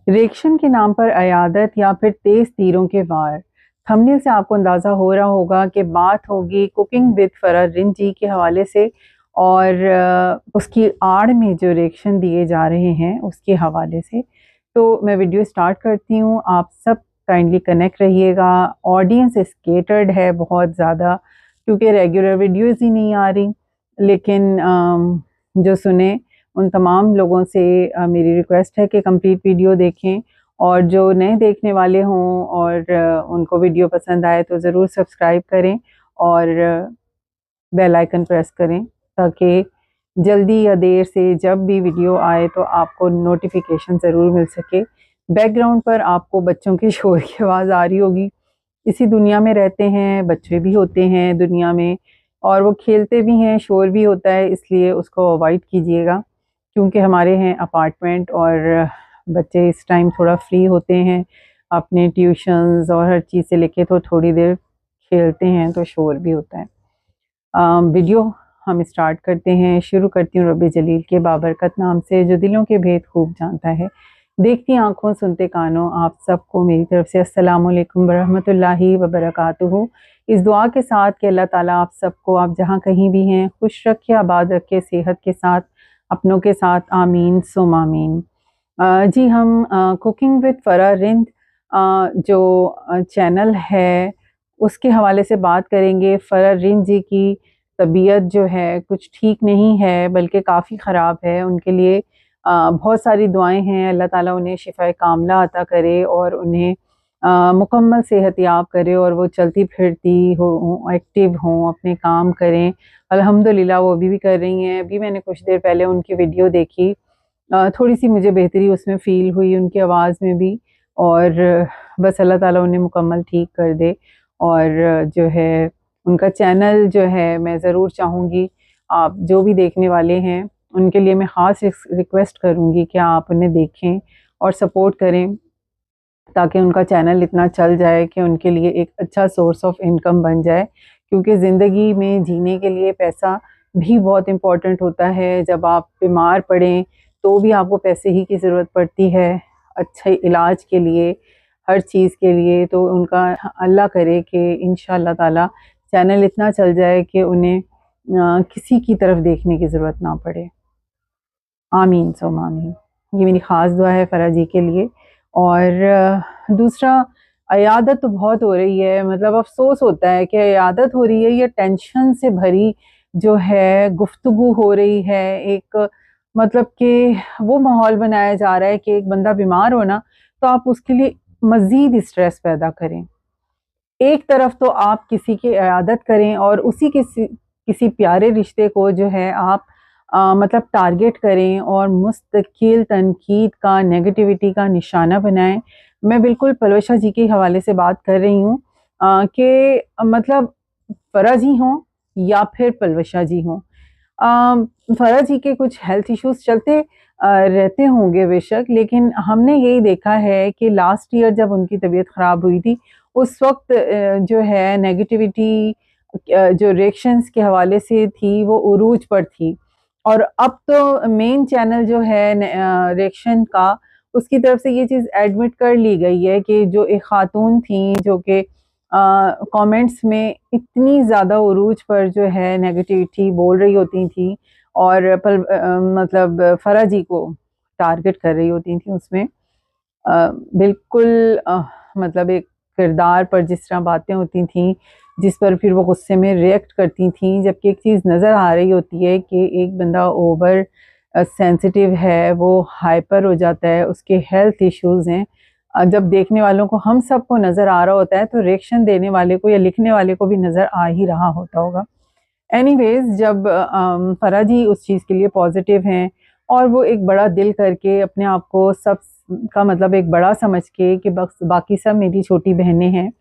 Reaction के नाम पर अयादत या फिर तेज तीरों के वार। थंबनेल से आपको अंदाज़ा हो रहा होगा कि बात होगी कुकिंग विद फराह रिंजी के हवाले से और उसकी आड़ में जो रिएक्शन दिए जा रहे हैं उसके हवाले से। तो मैं वीडियो स्टार्ट करती हूँ, आप सब काइंडली कनेक्ट रहिएगा। ऑडियंस स्केटर्ड है बहुत ज़्यादा क्योंकि रेगुलर वीडियोज़ ही नहीं आ रही, लेकिन जो सुने उन तमाम लोगों से मेरी रिक्वेस्ट है कि कंप्लीट वीडियो देखें, और जो नए देखने वाले हों और उनको वीडियो पसंद आए तो ज़रूर सब्सक्राइब करें और बेल आइकन प्रेस करें ताकि जल्दी या देर से जब भी वीडियो आए तो आपको नोटिफिकेशन ज़रूर मिल सके। बैकग्राउंड पर आपको बच्चों की शोर की आवाज़ आ रही होगी। इसी दुनिया में रहते हैं, बच्चे भी होते हैं दुनिया में और वो खेलते भी हैं, शोर भी होता है, इसलिए उसको अवॉइड कीजिएगा क्योंकि हमारे हैं अपार्टमेंट और बच्चे इस टाइम थोड़ा फ्री होते हैं अपने ट्यूशन्स और हर चीज़ से लेके, तो थोड़ी देर खेलते हैं तो शोर भी होता है। वीडियो हम स्टार्ट करते हैं। शुरू करती हूँ रब्बे जलील के बाबरकत नाम से जो दिलों के भेद खूब जानता है। देखती आंखों सुनते कानों आप सबको मेरी तरफ से अस्सलाम वालेकुम रहमतुल्लाहि व बरकातुहू। इस दुआ के साथ कि अल्लाह ताला आप सबको, आप जहाँ कहीं भी हैं, खुश रखे, आबाद रखे, सेहत के साथ, अपनों के साथ, आमीन सुम आमीन। जी हम कुकिंग विद फराह रिंद जो चैनल है उसके हवाले से बात करेंगे। फराह रिंद जी की तबीयत जो है कुछ ठीक नहीं है बल्कि काफ़ी ख़राब है। उनके लिए बहुत सारी दुआएं हैं, अल्लाह ताला उन्हें शिफाए कामला अता करे और उन्हें मुकम्मल सेहत याब करे और वो चलती फिरती हो, एक्टिव हों, अपने काम करें। अल्हम्दुलिल्लाह वो अभी भी कर रही हैं। अभी मैंने कुछ देर पहले उनकी वीडियो देखी, थोड़ी सी मुझे बेहतरी उसमें फ़ील हुई उनकी आवाज़ में भी, और बस अल्लाह ताला उन्हें मुकम्मल ठीक कर दे। और जो है उनका चैनल जो है मैं ज़रूर चाहूँगी आप जो भी देखने वाले हैं उनके लिए मैं ख़ास रिक्वेस्ट करूँगी कि आप उन्हें देखें और सपोर्ट करें ताकि उनका चैनल इतना चल जाए कि उनके लिए एक अच्छा सोर्स ऑफ इनकम बन जाए, क्योंकि ज़िंदगी में जीने के लिए पैसा भी बहुत इम्पोर्टेंट होता है। जब आप बीमार पड़ें तो भी आपको पैसे ही की ज़रूरत पड़ती है अच्छे इलाज के लिए, हर चीज़ के लिए। तो उनका अल्लाह करे कि इंशाअल्लाह ताला चैनल इतना चल जाए कि उन्हें किसी की तरफ देखने की ज़रूरत ना पड़े। आमीन सुम आमीन। ये मेरी ख़ास दुआ है फराह जी के लिए। और दूसरा, अयादत तो बहुत हो रही है, मतलब अफ़सोस होता है कि अयादत हो रही है या टेंशन से भरी जो है गुफ्तगू हो रही है। एक मतलब कि वो माहौल बनाया जा रहा है कि एक बंदा बीमार हो ना तो आप उसके लिए मज़ीद स्ट्रेस पैदा करें। एक तरफ तो आप किसी की इयादत करें और उसी किसी किसी प्यारे रिश्ते को जो है आप मतलब टारगेट करें और मुस्तकिल तनकीद का, नेगेटिविटी का निशाना बनाएं। मैं बिल्कुल पलवशा जी के हवाले से बात कर रही हूँ कि मतलब फराह जी हों या फिर पलवशा जी हों, फराह जी के कुछ हेल्थ इश्यूज चलते रहते होंगे बेशक, लेकिन हमने यही देखा है कि लास्ट ईयर जब उनकी तबीयत ख़राब हुई थी उस वक्त जो है नेगेटिविटी जो रिएक्शंस के हवाले से थी वो उरूज पर थी। और अब तो मेन चैनल जो है रिएक्शन का, उसकी तरफ से ये चीज़ एडमिट कर ली गई है कि जो एक खातून थी जो कि कमेंट्स में इतनी ज़्यादा उरूज पर जो है नेगेटिविटी बोल रही होती थी और मतलब फराह जी को टारगेट कर रही होती थी उसमें बिल्कुल मतलब एक किरदार पर जिस तरह बातें होती थी जिस पर फिर वो गुस्से में रिएक्ट करती थी, जबकि एक चीज़ नज़र आ रही होती है कि एक बंदा ओवर सेंसिटिव है, वो हाइपर हो जाता है, उसके हेल्थ इश्यूज़ हैं। जब देखने वालों को, हम सबको नज़र आ रहा होता है तो रिएक्शन देने वाले को या लिखने वाले को भी नज़र आ ही रहा होता होगा। एनीवेज़ जब फराह जी उस चीज़ के लिए पॉजिटिव हैं और वो एक बड़ा दिल करके अपने आप को सब का मतलब एक बड़ा समझ के कि बस बाकी सब मेरी छोटी बहनें हैं,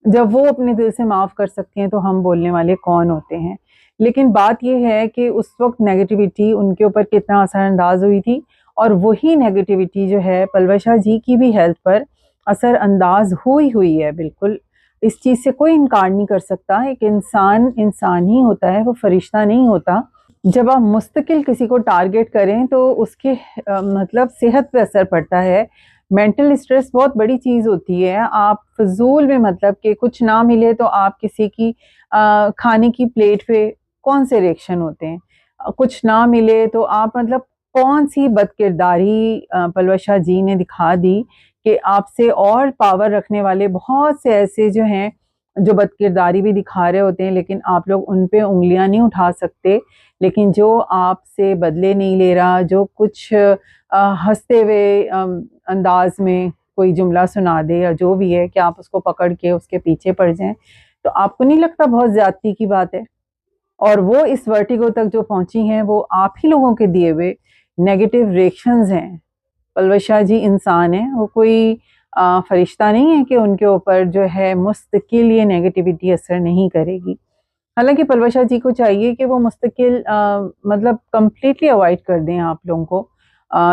जब वो अपने दिल से माफ़ कर सकती हैं तो हम बोलने वाले कौन होते हैं। लेकिन बात ये है कि उस वक्त नेगेटिविटी उनके ऊपर कितना असरअंदाज हुई थी और वही नेगेटिविटी जो है पलवशा जी की भी हेल्थ पर असरअंदाज हुई है बिल्कुल। इस चीज़ से कोई इनकार नहीं कर सकता। एक इंसान इंसान ही होता है, वो फरिश्ता नहीं होता। जब आप मुस्तकिल किसी को टारगेट करें तो उसके मतलब सेहत पे असर पड़ता है। मेंटल स्ट्रेस बहुत बड़ी चीज़ होती है। आप फजूल में मतलब कि कुछ ना मिले तो आप किसी की खाने की प्लेट पे कौन से रिएक्शन होते हैं, कुछ ना मिले तो आप मतलब कौन सी बदकिरदारी पलवशा जी ने दिखा दी कि आपसे और पावर रखने वाले बहुत से ऐसे जो हैं जो बदकिरदारी भी दिखा रहे होते हैं, लेकिन आप लोग उन पे उंगलियां नहीं उठा सकते। लेकिन जो आपसे बदले नहीं ले रहा, जो कुछ हंसते हुए अंदाज में कोई जुमला सुना दे या जो भी है कि आप उसको पकड़ के उसके पीछे पड़ जाएं, तो आपको नहीं लगता बहुत ज्यादती की बात है? और वो इस वर्टिगो तक जो पहुंची हैं वो आप ही लोगों के दिए हुए नेगेटिव रिएक्शंस हैं। पलवशा जी इंसान है, वो कोई फरिश्ता नहीं है कि उनके ऊपर जो है मुस्तकिल ये नेगेटिविटी असर नहीं करेगी। हालांकि पलवशा जी को चाहिए कि वो मुस्तकिल मतलब कंप्लीटली अवॉइड कर दें, आप लोगों को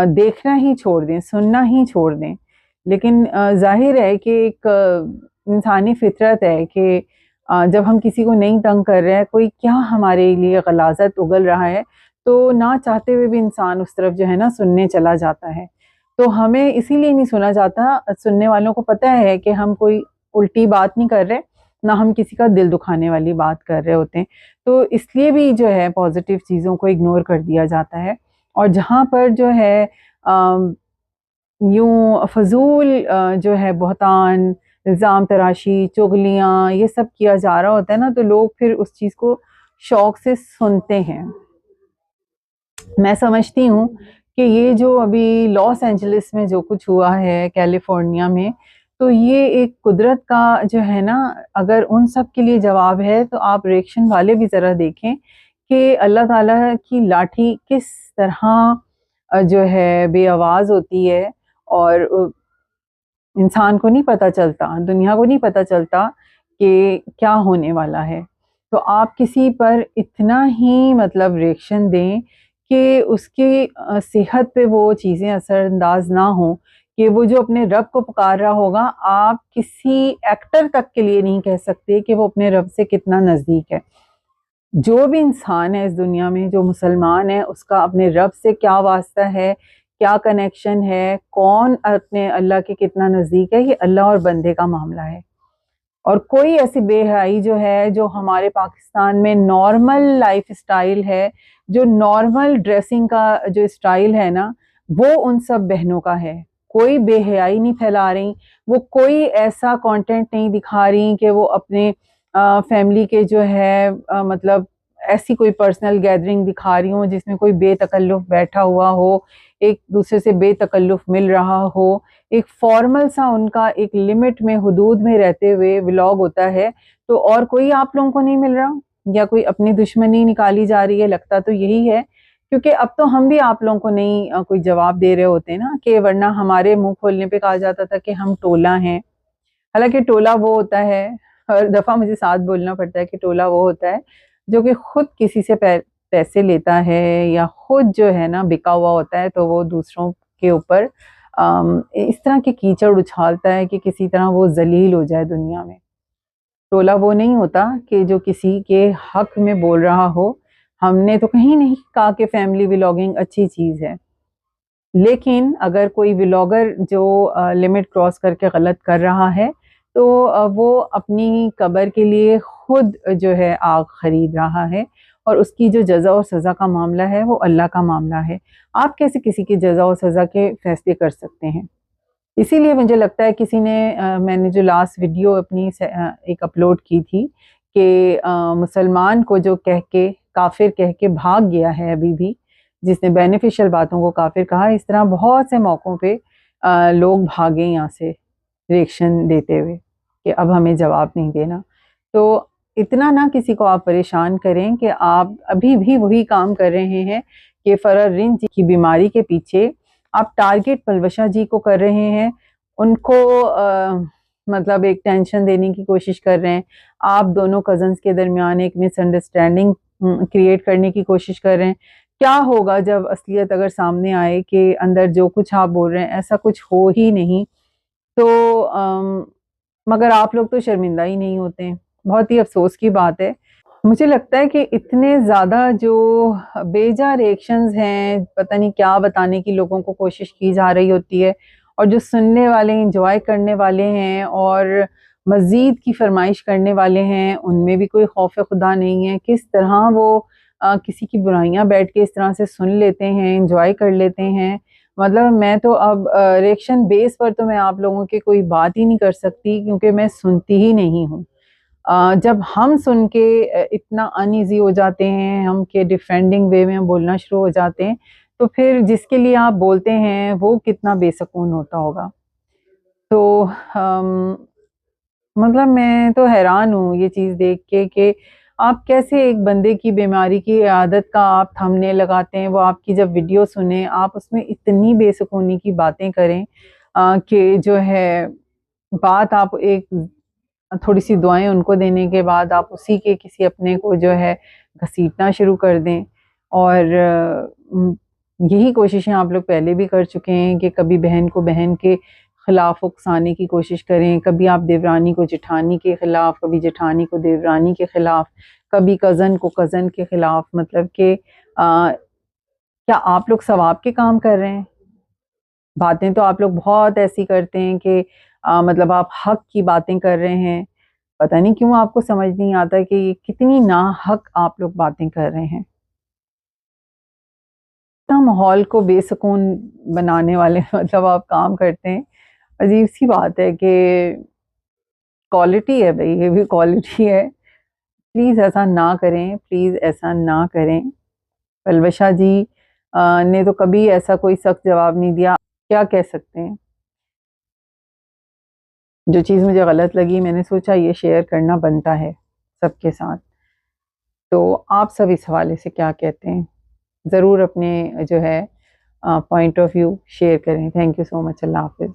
देखना ही छोड़ दें, सुनना ही छोड़ दें। लेकिन जाहिर है कि एक इंसानी फितरत है कि जब हम किसी को नहीं तंग कर रहे हैं, कोई क्या हमारे लिए गलाजत उगल रहा है, तो ना चाहते हुए भी इंसान उस तरफ जो है ना सुनने चला जाता है। तो हमें इसीलिए नहीं सुना जाता, सुनने वालों को पता है कि हम कोई उल्टी बात नहीं कर रहे, ना हम किसी का दिल दुखाने वाली बात कर रहे होते हैं। तो इसलिए भी जो है पॉजिटिव चीज़ों को इग्नोर कर दिया जाता है। और जहाँ पर जो है यूं फजूल जो है बहतान, इल्ज़ाम तराशी, चुगलियाँ ये सब किया जा रहा होता है ना, तो लोग फिर उस चीज़ को शौक से सुनते हैं। मैं समझती हूँ कि ये जो अभी लॉस एंजलिस में जो कुछ हुआ है कैलिफोर्निया में, तो ये एक कुदरत का जो है ना, अगर उन सब के लिए जवाब है तो आप रिएक्शन वाले भी ज़रा देखें कि अल्लाह ताला की लाठी किस तरह जो है बेआवाज़ होती है। और इंसान को नहीं पता चलता, दुनिया को नहीं पता चलता कि क्या होने वाला है। तो आप किसी पर इतना ही मतलब रिएक्शन दें कि उसकी सेहत पे वो चीज़ें असरअंदाज ना हो, कि वो जो अपने रब को पुकार रहा होगा, आप किसी एक्टर तक के लिए नहीं कह सकते कि वो अपने रब से कितना नज़दीक है। जो भी इंसान है इस दुनिया में, जो मुसलमान है, उसका अपने रब से क्या वास्ता है, क्या कनेक्शन है, कौन अपने अल्लाह के कितना नज़दीक है, ये अल्लाह और बंदे का मामला है। और कोई ऐसी बेहयाई जो है, जो हमारे पाकिस्तान में नॉर्मल लाइफ स्टाइल है, जो नॉर्मल ड्रेसिंग का जो स्टाइल है ना, वो उन सब बहनों का है। कोई बेहयाई नहीं फैला रही, वो कोई ऐसा कंटेंट नहीं दिखा रही कि वो अपने फैमिली के जो है मतलब ऐसी कोई पर्सनल गैदरिंग दिखा रही हो जिसमें कोई बेतकल्लुफ बैठा हुआ हो, एक दूसरे से बेतकल्लुफ मिल रहा हो। एक फॉर्मल सा उनका एक लिमिट में, हुदूद में रहते हुए व्लॉग होता है। तो और कोई आप लोगों को नहीं मिल रहा, या कोई अपनी दुश्मनी निकाली जा रही है, लगता तो यही है। क्योंकि अब तो हम भी आप लोगों को नहीं कोई जवाब दे रहे होते ना, कि वरना हमारे मुंह खोलने पे कहा जाता था कि हम टोला हैं। हालांकि टोला वो होता है, हर दफा मुझे साथ बोलना पड़ता है कि टोला वो होता है जो कि खुद किसी से पैसे लेता है, या खुद जो है ना बिका हुआ होता है, तो वो दूसरों के ऊपर इस तरह के कीचड़ उछालता है कि किसी तरह वो जलील हो जाए दुनिया में। टोला वो नहीं होता कि जो किसी के हक में बोल रहा हो। हमने तो कहीं नहीं कहा कि फैमिली व्लॉगिंग अच्छी चीज़ है, लेकिन अगर कोई व्लॉगर जो लिमिट क्रॉस करके गलत कर रहा है, तो वो अपनी कब्र के लिए खुद जो है आग खरीद रहा है, और उसकी जो जज़ा और सज़ा का मामला है वो अल्लाह का मामला है। आप कैसे किसी की जज़ा और सज़ा के फैसले कर सकते हैं? इसीलिए मुझे लगता है किसी ने मैंने जो लास्ट वीडियो अपनी एक अपलोड की थी कि मुसलमान को जो कह के काफिर कह के भाग गया है अभी भी, जिसने बेनिफिशियल बातों को काफिर कहा, इस तरह बहुत से मौक़ों पे लोग भागे यहाँ से रिएक्शन देते हुए कि अब हमें जवाब नहीं देना। तो इतना ना किसी को आप परेशान करें कि आप अभी भी वही काम कर रहे हैं कि फरर रिंज की बीमारी के पीछे आप टारगेट पलवशा जी को कर रहे हैं, उनको मतलब एक टेंशन देने की कोशिश कर रहे हैं। आप दोनों कजन्स के दरमियान एक मिसअंडरस्टैंडिंग क्रिएट करने की कोशिश कर रहे हैं। क्या होगा जब असलियत अगर सामने आए कि अंदर जो कुछ आप बोल रहे हैं ऐसा कुछ हो ही नहीं, तो मगर आप लोग तो शर्मिंदा ही नहीं होते हैं। बहुत ही अफसोस की बात है। मुझे लगता है कि इतने ज़्यादा जो बेजा रिएक्शंस हैं, पता नहीं क्या बताने की लोगों को कोशिश की जा रही होती है, और जो सुनने वाले इंजॉय करने वाले हैं और मज़ीद की फरमाइश करने वाले हैं, उनमें भी कोई खौफ खुदा नहीं है। किस तरह वो किसी की बुराइयां बैठ के इस तरह से सुन लेते हैं, इंजॉय कर लेते हैं। मतलब मैं तो अब रिएक्शन बेस पर तो मैं आप लोगों की कोई बात ही नहीं कर सकती, क्योंकि मैं सुनती ही नहीं हूँ। जब हम सुन के इतना अनईजी हो जाते हैं, हम के डिफेंडिंग वे में हम बोलना शुरू हो जाते हैं, तो फिर जिसके लिए आप बोलते हैं वो कितना बेसकून होता होगा। तो मतलब मैं तो हैरान हूँ ये चीज़ देख के कि आप कैसे एक बंदे की बीमारी की आदत का आप थंबनेल लगाते हैं, वो आपकी जब वीडियो सुने आप उसमें इतनी बेसुकूनी की बातें करें कि जो है बात आप एक थोड़ी सी दुआएं उनको देने के बाद आप उसी के किसी अपने को जो है घसीटना शुरू कर दें। और यही कोशिशें आप लोग पहले भी कर चुके हैं कि कभी बहन को बहन के खिलाफ उकसाने की कोशिश करें, कभी आप देवरानी को जेठानी के खिलाफ, कभी जेठानी को देवरानी के खिलाफ, कभी कज़न को कज़न के खिलाफ। मतलब कि क्या आप लोग सवाब के काम कर रहे हैं? बातें तो आप लोग बहुत ऐसी करते हैं कि मतलब आप हक की बातें कर रहे हैं। पता नहीं क्यों आपको समझ नहीं आता कि कितनी नाहक आप लोग बातें कर रहे हैं। इतना माहौल को बेसुकून बनाने वाले मतलब आप काम करते हैं। अजीब सी बात है कि क्वालिटी है भाई, ये भी क्वालिटी है। प्लीज़ ऐसा ना करें, प्लीज़ ऐसा ना करें। पलवशा जी ने तो कभी ऐसा कोई सख्त जवाब नहीं दिया। क्या कह सकते हैं? जो चीज़ मुझे गलत लगी मैंने सोचा ये शेयर करना बनता है सबके साथ। तो आप सब इस हवाले से क्या कहते हैं? ज़रूर अपने जो है पॉइंट ऑफ व्यू शेयर करें। Thank you so much. अल्लाह हाफ़िज़।